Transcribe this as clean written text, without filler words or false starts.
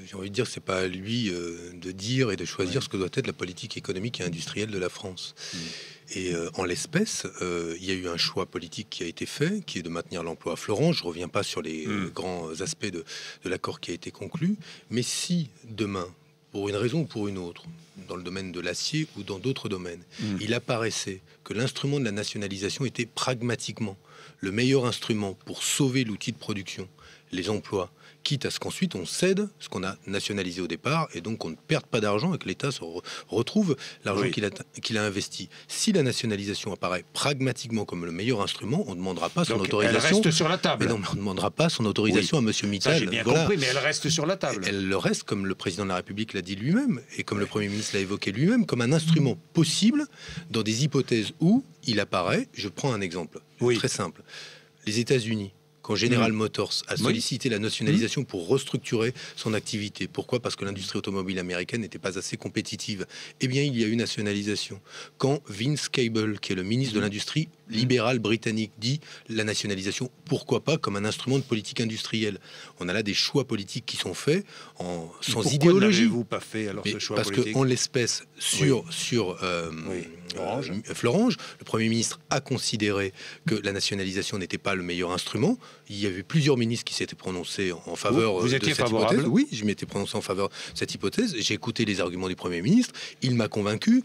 j'ai envie de dire que c'est pas à lui de dire et de choisir ce que doit être la politique économique et industrielle de la France. Et en l'espèce, il y a eu un choix politique qui a été fait, qui est de maintenir l'emploi à Florence. Je reviens pas sur les grands aspects de l'accord qui a été conclu. Mais si demain, pour une raison ou pour une autre, dans le domaine de l'acier ou dans d'autres domaines, il apparaissait que l'instrument de la nationalisation était pragmatiquement le meilleur instrument pour sauver l'outil de production, les emplois, quitte à ce qu'ensuite on cède ce qu'on a nationalisé au départ et donc on ne perde pas d'argent et que l'État se retrouve l'argent qu'il a investi. Si la nationalisation apparaît pragmatiquement comme le meilleur instrument, on ne demandera pas son autorisation. Elle reste sur la table. Mais non, on ne demandera pas son autorisation à Monsieur Mittal. Ça, j'ai bien compris, mais elle reste sur la table. Elle le reste, comme le président de la République l'a dit lui-même et comme le Premier ministre l'a évoqué lui-même, comme un instrument possible dans des hypothèses où il apparaît. Je prends un exemple très simple. Les États-Unis, quand General Motors a sollicité la nationalisation pour restructurer son activité. Pourquoi? Parce que l'industrie automobile américaine n'était pas assez compétitive. Eh bien, il y a eu nationalisation. Quand Vince Cable, qui est le ministre de l'Industrie libéral britannique, dit la nationalisation, pourquoi pas, comme un instrument de politique industrielle. On a là des choix politiques qui sont faits sans idéologie. Pourquoi pas fait alors ce choix politique? Parce qu'en l'espèce, sur Florange, le Premier ministre a considéré que la nationalisation n'était pas le meilleur instrument. Il y avait plusieurs ministres qui s'étaient prononcés en faveur vous de étiez cette favorable? hypothèse. Oui, je m'étais prononcé en faveur de cette hypothèse. J'ai écouté les arguments du Premier ministre. Il m'a convaincu.